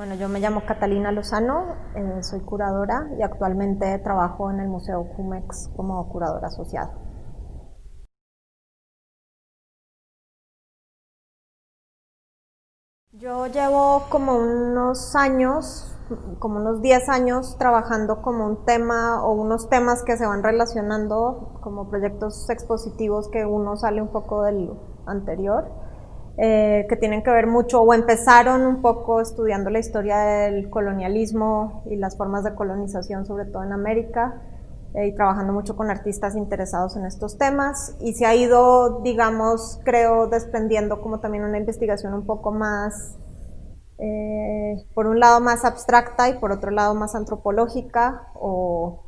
Bueno, yo me llamo Catalina Lozano, soy curadora y actualmente trabajo en el Museo Jumex como curadora asociada. Yo llevo como unos años, como unos 10 años trabajando como un tema o unos temas que se van relacionando como proyectos expositivos que uno sale un poco del anterior, que tienen que ver mucho o empezaron un poco estudiando la historia del colonialismo y las formas de colonización, sobre todo en América, y trabajando mucho con artistas interesados en estos temas, y se ha ido, digamos, creo, desprendiendo como también una investigación un poco más, por un lado más abstracta y por otro lado más antropológica, o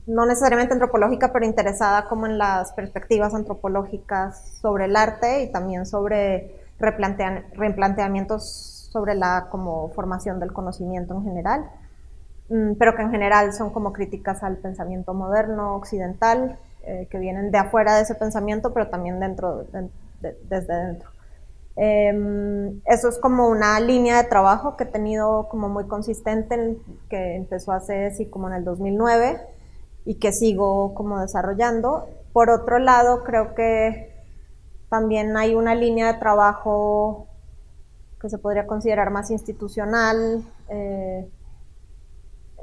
no necesariamente antropológica, pero interesada como en las perspectivas antropológicas sobre el arte y también sobre replanteamientos sobre la como formación del conocimiento en general, pero que en general son como críticas al pensamiento moderno occidental, que vienen de afuera de ese pensamiento, pero también desde dentro. Eso es como una línea de trabajo que he tenido como muy consistente, que empezó hace sí como en el 2009 y que sigo como desarrollando. Por otro lado, creo que también hay una línea de trabajo que se podría considerar más institucional, en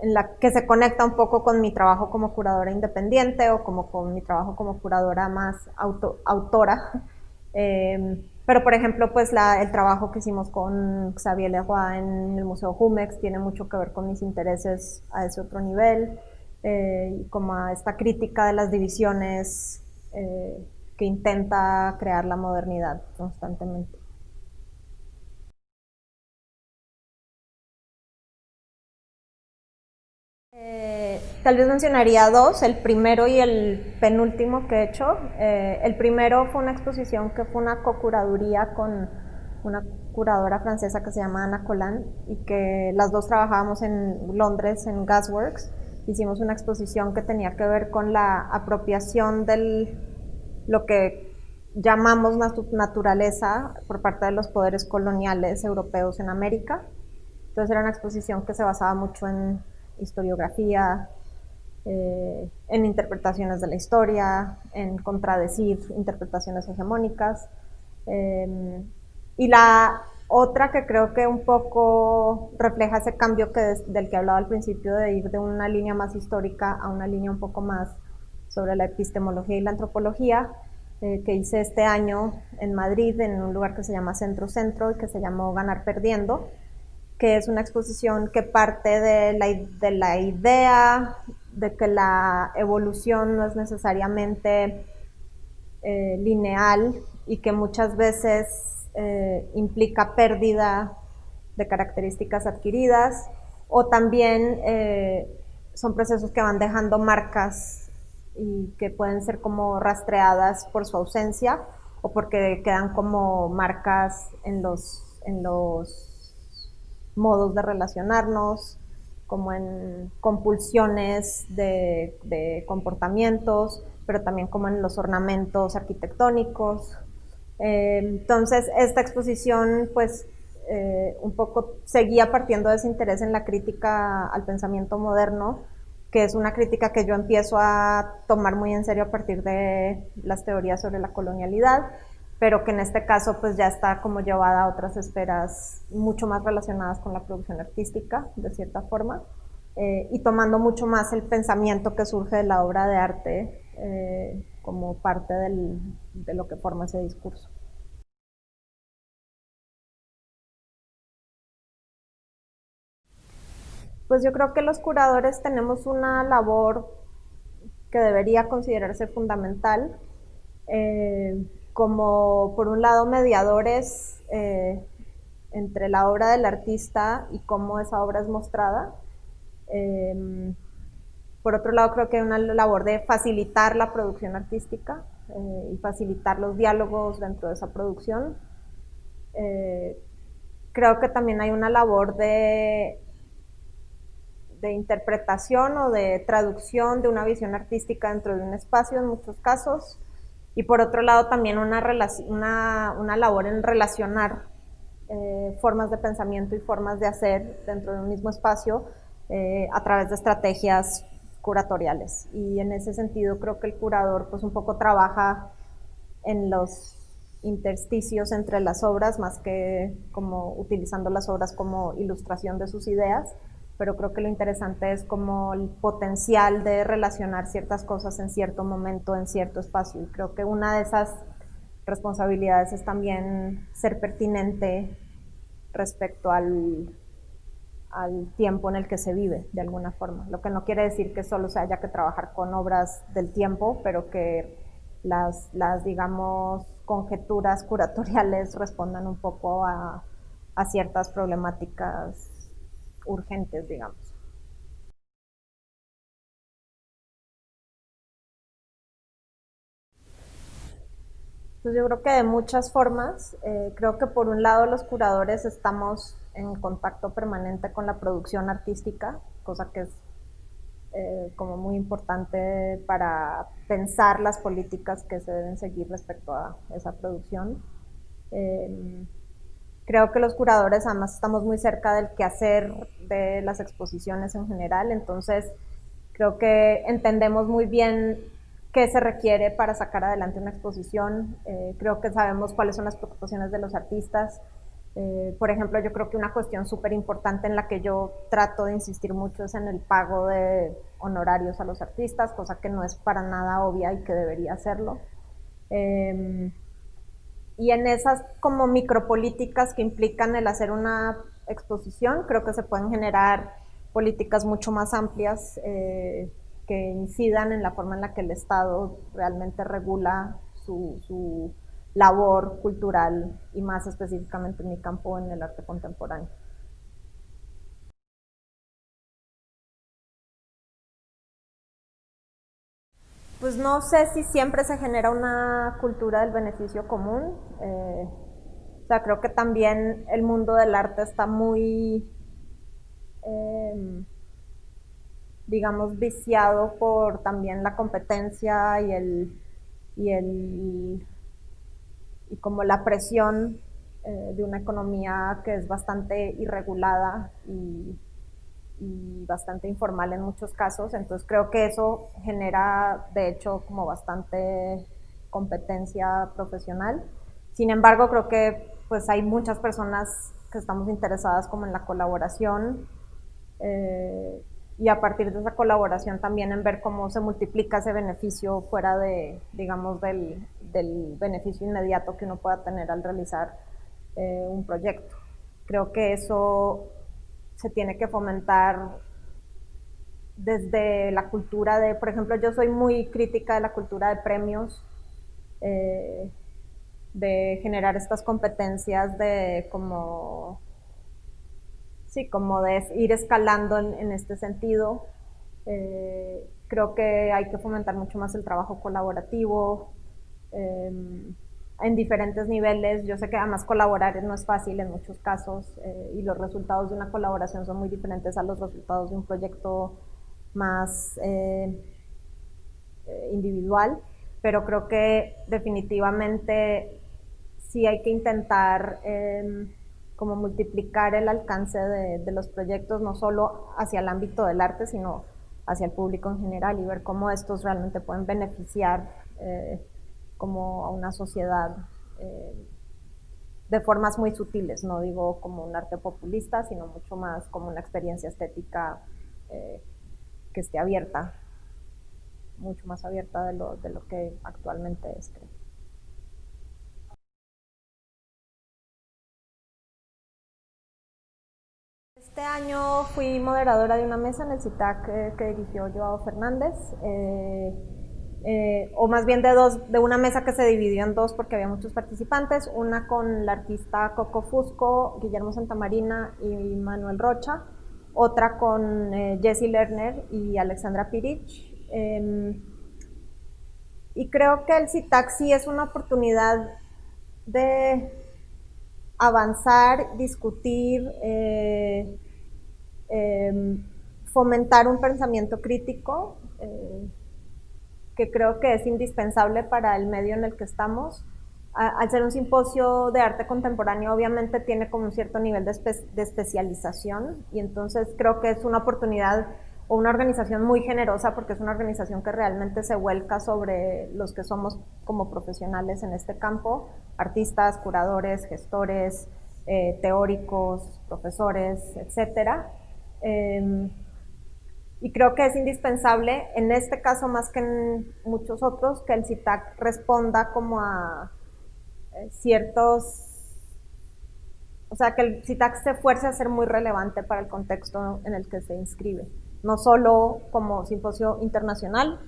la que se conecta un poco con mi trabajo como curadora independiente o como con mi trabajo como curadora más autora. Pero, por ejemplo, pues el trabajo que hicimos con Xavier Leroy en el Museo Jumex tiene mucho que ver con mis intereses a ese otro nivel, como a esta crítica de las divisiones, que intenta crear la modernidad constantemente. Tal vez mencionaría dos, el primero y el penúltimo que he hecho. El primero fue una exposición que fue una co-curaduría con una curadora francesa que se llama Anna Colin, y que las dos trabajábamos en Londres en Gasworks. Hicimos una exposición que tenía que ver con la apropiación de lo que llamamos naturaleza por parte de los poderes coloniales europeos en América. Entonces era una exposición que se basaba mucho en historiografía, en interpretaciones de la historia, en contradecir interpretaciones hegemónicas. Y la otra que creo que un poco refleja ese cambio del que hablaba al principio, de ir de una línea más histórica a una línea un poco más sobre la epistemología y la antropología, que hice este año en Madrid, en un lugar que se llama Centro Centro y que se llamó Ganar Perdiendo, que es una exposición que parte de la idea de que la evolución no es necesariamente lineal y que muchas veces implica pérdida de características adquiridas, o también son procesos que van dejando marcas y que pueden ser como rastreadas por su ausencia o porque quedan como marcas en los modos de relacionarnos, como en compulsiones de comportamientos, pero también como en los ornamentos arquitectónicos. Entonces, esta exposición, pues, un poco seguía partiendo de ese interés en la crítica al pensamiento moderno, que es una crítica que yo empiezo a tomar muy en serio a partir de las teorías sobre la colonialidad, pero que en este caso pues ya está como llevada a otras esferas mucho más relacionadas con la producción artística, de cierta forma, y tomando mucho más el pensamiento que surge de la obra de arte, como parte de lo que forma ese discurso. Pues yo creo que los curadores tenemos una labor que debería considerarse fundamental, como por un lado mediadores, entre la obra del artista y cómo esa obra es mostrada. Por otro lado, creo que hay una labor de facilitar la producción artística, y facilitar los diálogos dentro de esa producción. Eh, Creo que también hay una labor de interpretación o de traducción de una visión artística dentro de un espacio en muchos casos, y por otro lado también una labor en relacionar formas de pensamiento y formas de hacer dentro de un mismo espacio a través de estrategias curatoriales. Y en ese sentido creo que el curador pues un poco trabaja en los intersticios entre las obras, más que como utilizando las obras como ilustración de sus ideas, pero creo que lo interesante es como el potencial de relacionar ciertas cosas en cierto momento, en cierto espacio. Y creo que una de esas responsabilidades es también ser pertinente respecto al tiempo en el que se vive, de alguna forma. Lo que no quiere decir que solo se haya que trabajar con obras del tiempo, pero que digamos, conjeturas curatoriales respondan un poco a ciertas problemáticas urgentes, digamos. Pues yo creo que de muchas formas. Creo que por un lado los curadores estamos en contacto permanente con la producción artística, cosa que es como muy importante para pensar las políticas que se deben seguir respecto a esa producción. Eh, Creo que los curadores además estamos muy cerca del quehacer de las exposiciones en general, entonces creo que entendemos muy bien qué se requiere para sacar adelante una exposición. Creo que sabemos cuáles son las preocupaciones de los artistas. Por ejemplo, yo creo que una cuestión súper importante en la que yo trato de insistir mucho es en el pago de honorarios a los artistas, cosa que no es para nada obvia y que debería hacerlo. Eh, y en esas como micropolíticas que implican el hacer una exposición, creo que se pueden generar políticas mucho más amplias que incidan en la forma en la que el Estado realmente regula su labor cultural y más específicamente en mi campo, en el arte contemporáneo. Pues no sé si siempre se genera una cultura del beneficio común. O sea, creo que también el mundo del arte está muy, eh, digamos, viciado por también la competencia y el y como la presión de una economía que es bastante irregulada y bastante informal en muchos casos. Entonces creo que eso genera, de hecho, como bastante competencia profesional. Sin embargo, creo que pues hay muchas personas que estamos interesadas como en la colaboración eh, y a partir de esa colaboración también en ver cómo se multiplica ese beneficio fuera de, digamos, del beneficio inmediato que uno pueda tener al realizar un proyecto. Creo que eso se tiene que fomentar desde la cultura de, por ejemplo, yo soy muy crítica de la cultura de premios, eh, de generar estas competencias de como, sí, como de ir escalando en este sentido. Creo que hay que fomentar mucho más el trabajo colaborativo en diferentes niveles. Yo sé que además colaborar no es fácil en muchos casos y los resultados de una colaboración son muy diferentes a los resultados de un proyecto más individual, pero creo que definitivamente sí hay que intentar como multiplicar el alcance de los proyectos, no solo hacia el ámbito del arte, sino hacia el público en general y ver cómo estos realmente pueden beneficiar como a una sociedad de formas muy sutiles, no digo como un arte populista, sino mucho más como una experiencia estética eh, que esté abierta, mucho más abierta de lo que actualmente es, creo. Este año fui moderadora de una mesa en el CITAC que dirigió Joao Fernández, o más bien de una mesa que se dividió en dos porque había muchos participantes, una con la artista Coco Fusco, Guillermo Santamarina y Manuel Rocha, otra con Jessie Lerner y Alexandra Pirich. Y creo que el CITAC sí es una oportunidad de avanzar, discutir, fomentar un pensamiento crítico que creo que es indispensable para el medio en el que estamos. al ser un simposio de arte contemporáneo, obviamente tiene como un cierto nivel de especialización, y entonces creo que es una oportunidad o una organización muy generosa, porque es una organización que realmente se vuelca sobre los que somos como profesionales en este campo: artistas, curadores, gestores, teóricos, profesores, etcétera. Y creo que es indispensable, en este caso más que en muchos otros, que el CITAC responda como a ciertos, o sea, que el CITAC se esfuerce a ser muy relevante para el contexto en el que se inscribe, no solo como simposio internacional,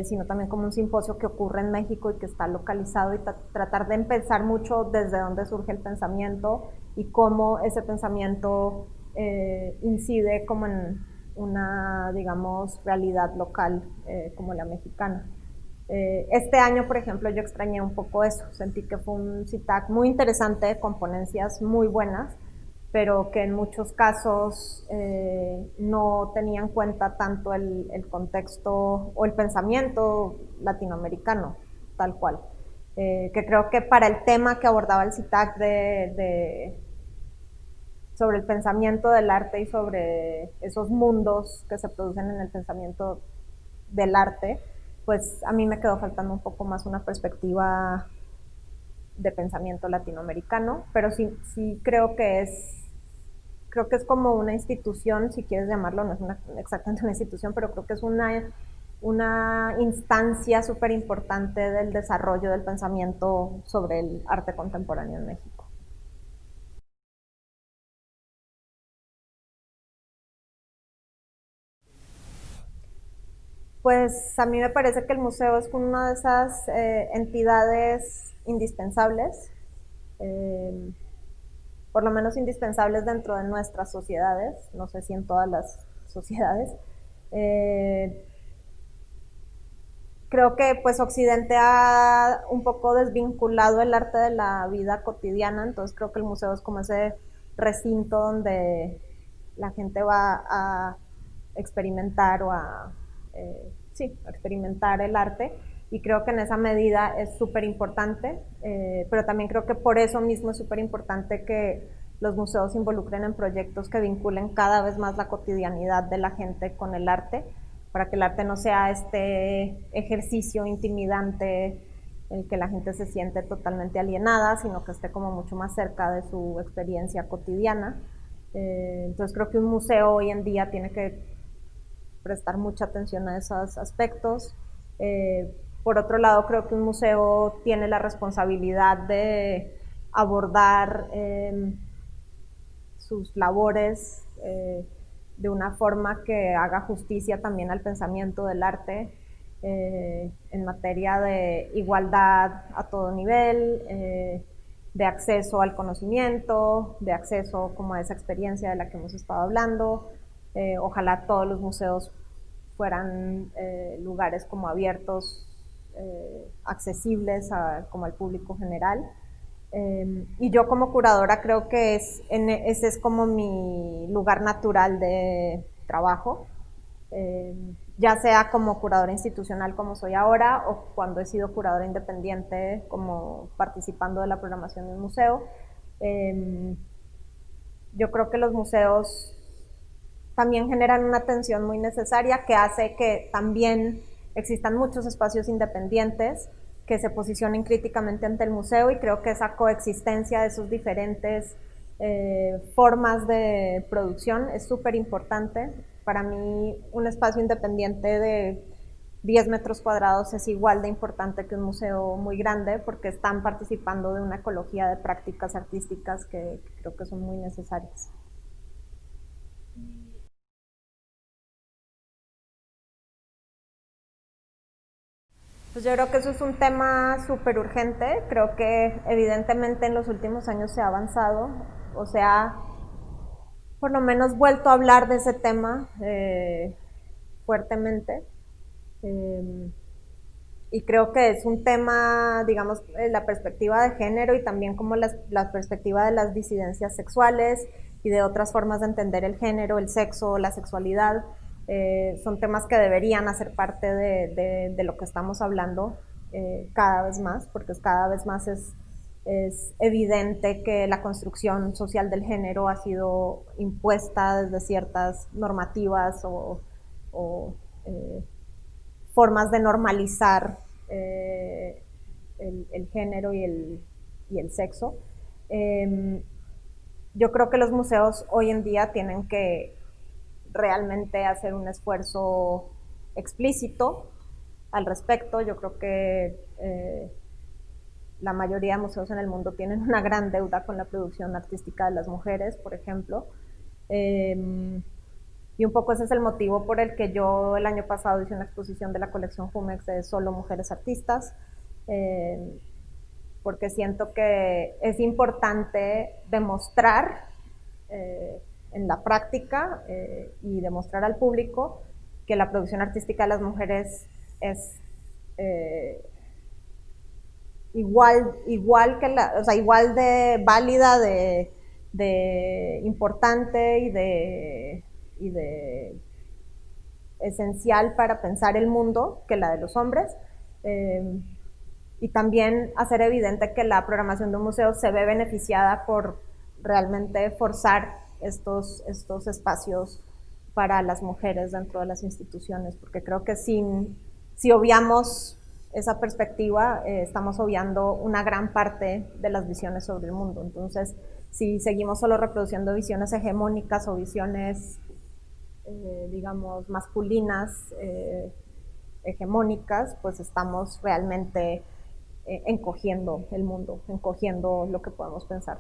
sino también como un simposio que ocurre en México y que está localizado, y tratar de empezar mucho desde dónde surge el pensamiento y cómo ese pensamiento incide como en una, digamos, realidad local como la mexicana. Este año, por ejemplo, yo extrañé un poco eso. Sentí que fue un CITAC muy interesante, con ponencias muy buenas, pero que en muchos casos no tenía en cuenta tanto el contexto o el pensamiento latinoamericano, tal cual. Que creo que para el tema que abordaba el CITAC sobre el pensamiento del arte y sobre esos mundos que se producen en el pensamiento del arte, pues a mí me quedó faltando un poco más una perspectiva de pensamiento latinoamericano, pero sí creo que es como una institución, si quieres llamarlo, no es exactamente una institución, pero creo que es una instancia súper importante del desarrollo del pensamiento sobre el arte contemporáneo en México. Pues a mí me parece que el museo es una de esas entidades indispensables, eh, por lo menos indispensables dentro de nuestras sociedades, no sé si en todas las sociedades. Eh, Creo que pues Occidente ha un poco desvinculado el arte de la vida cotidiana, entonces creo que el museo es como ese recinto donde la gente va a experimentar o sí, a experimentar el arte, y creo que en esa medida es súper importante, pero también creo que por eso mismo es súper importante que los museos se involucren en proyectos que vinculen cada vez más la cotidianidad de la gente con el arte, para que el arte no sea este ejercicio intimidante en el que la gente se siente totalmente alienada, sino que esté como mucho más cerca de su experiencia cotidiana. Entonces creo que un museo hoy en día tiene que prestar mucha atención a esos aspectos. Por otro lado, creo que un museo tiene la responsabilidad de abordar sus labores de una forma que haga justicia también al pensamiento del arte, en materia de igualdad a todo nivel, de acceso al conocimiento, de acceso como a esa experiencia de la que hemos estado hablando. Ojalá todos los museos fueran lugares como abiertos, accesibles como al público general. Y yo como curadora creo que ese es como mi lugar natural de trabajo, eh, ya sea como curadora institucional como soy ahora, o cuando he sido curadora independiente como participando de la programación de un museo. Eh, yo creo que los museos también generan una atención muy necesaria que hace que también existan muchos espacios independientes que se posicionen críticamente ante el museo, y creo que esa coexistencia de sus diferentes formas de producción es súper importante. Para mí un espacio independiente de 10 metros cuadrados es igual de importante que un museo muy grande, porque están participando de una ecología de prácticas artísticas que creo que son muy necesarias. Pues yo creo que eso es un tema súper urgente. Creo que evidentemente en los últimos años se ha avanzado, o sea, por lo menos vuelto a hablar de ese tema fuertemente. Eh, y creo que es un tema, digamos, la perspectiva de género y también como la perspectiva de las disidencias sexuales y de otras formas de entender el género, el sexo, la sexualidad. Son temas que deberían hacer parte de lo que estamos hablando. cada vez más, porque cada vez más es evidente que la construcción social del género ha sido impuesta desde ciertas normativas o formas de normalizar el género y el sexo. Yo creo que los museos hoy en día tienen que realmente hacer un esfuerzo explícito al respecto. Yo creo que la mayoría de museos en el mundo tienen una gran deuda con la producción artística de las mujeres, por ejemplo. Y un poco ese es el motivo por el que yo el año pasado hice una exposición de la colección Jumex de solo mujeres artistas, porque siento que es importante demostrar en la práctica y demostrar al público que la producción artística de las mujeres es igual que o sea, igual de válida, de importante y de esencial para pensar el mundo que la de los hombres. Y también hacer evidente que la programación de un museo se ve beneficiada por realmente forzar estos espacios para las mujeres dentro de las instituciones, porque creo que si obviamos esa perspectiva, estamos obviando una gran parte de las visiones sobre el mundo. Entonces, si seguimos solo reproduciendo visiones hegemónicas o visiones, digamos, masculinas, hegemónicas, pues estamos realmente encogiendo el mundo, encogiendo lo que podemos pensar.